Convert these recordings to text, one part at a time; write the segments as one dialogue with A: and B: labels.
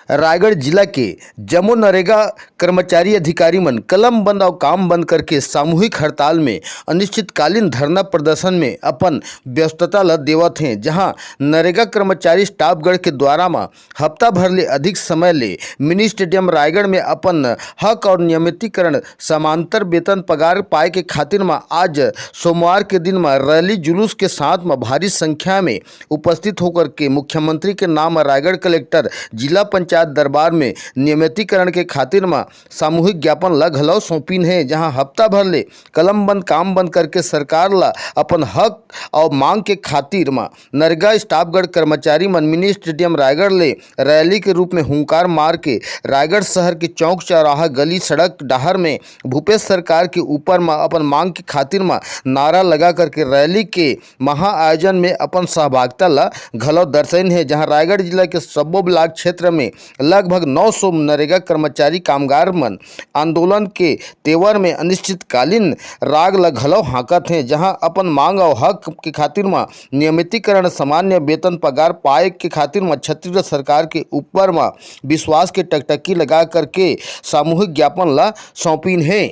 A: रायगढ़ जिला के जमो नरेगा कर्मचारी अधिकारी मन कलम बंद और काम बंद करके सामूहिक हड़ताल में अनिश्चितकालीन धरना प्रदर्शन में अपन व्यस्तता ल देवत हैं। जहां नरेगा कर्मचारी स्टाफगढ़ के द्वारा में हफ्ता भर ले अधिक समय ले मिनी स्टेडियम रायगढ़ में अपन हक और नियमितीकरण समांतर वेतन पगार पाए के खातिर में आज सोमवार के दिन में रैली जुलूस के साथ में भारी संख्या में उपस्थित होकर के मुख्यमंत्री के नाम रायगढ़ कलेक्टर जिला पंचायत दरबार में नियमितीकरण के खातिर में सामूहिक ज्ञापन ला घलौ सौंपीन है। जहां हफ्ता भर ले कलम बंद काम बंद करके सरकार ला अपन हक और मांग के खातिर में नरेगा स्टाफगढ़ कर्मचारी मन मिनी स्टेडियम रायगढ़ ले रैली के रूप में हुंकार मार के रायगढ़ शहर के चौक चौराहा गली सड़क डाहर में भूपेश सरकार के ऊपर में अपन मांग के खातिर में नारा लगा करके रैली के महा आयोजन में अपन सहभागिता ला घलौ दर्शाइन है। जहां रायगढ़ जिला के सब्बो ब्लॉक क्षेत्र में लगभग 900 नरेगा कर्मचारी कामगार मन आंदोलन के तेवर में अनिश्चितकालीन राग ल घलौ हाकत हैं। जहां अपन मांग और हक के खातिर में नियमितीकरण सामान्य वेतन पगार पाए के खातिर में छत्तीसगढ़ सरकार के ऊपर में विश्वास के टकटकी लगा करके सामूहिक ज्ञापन ला सौंपीन है।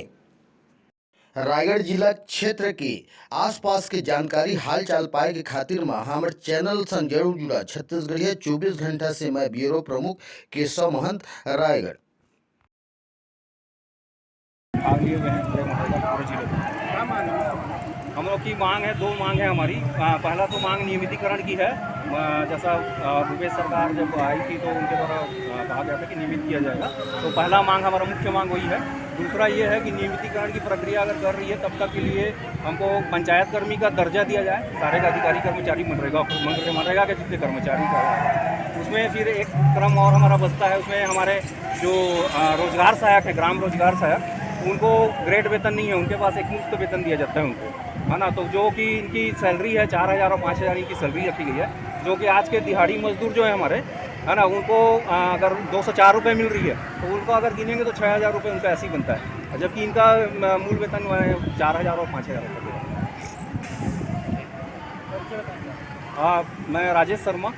A: रायगढ़ जिला क्षेत्र के आसपास के जानकारी हाल चाल पाए के खातिर में हमारे चैनल संग जरूर जुड़ा। छत्तीसगढ़िया 24 घंटा से मैं ब्यूरो प्रमुख केशव महंत रायगढ़।
B: हम लोग की मांग है, दो मांग है हमारी। पहला तो मांग नियमितीकरण की है। जैसा भूपेश सरकार जब आई थी तो उनके द्वारा कहा गया था कि नियमित किया जाएगा, तो पहला मांग हमारा मुख्य मांग वही है। दूसरा ये है कि नियमितीकरण की प्रक्रिया अगर कर रही है तब तक के लिए हमको पंचायत कर्मी का दर्जा दिया जाए। सारे अधिकारी कर्मचारी मनरेगा के जितने कर्मचारी का उसमें फिर एक क्रम और हमारा बचता है। उसमें हमारे जो रोजगार सहायक है, ग्राम रोजगार सहायक, उनको ग्रेड वेतन नहीं है, उनके पास एक मुफ्त वेतन दिया जाता है उनको, है ना। तो जो कि इनकी सैलरी है 4000 और 5000 इनकी सैलरी रखी गई है, जो कि आज के दिहाड़ी मजदूर जो है हमारे, है ना, उनको अगर 204 रुपये मिल रही है तो उनको अगर गिनेंगे तो 6000 रुपये उनका ऐसे ही बनता है, जबकि इनका मूल वेतन 4000 और 5000 रुपये। मैं राजेश शर्मा,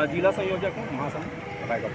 B: जिला संयोजक हूँ महासंघ रायगढ़।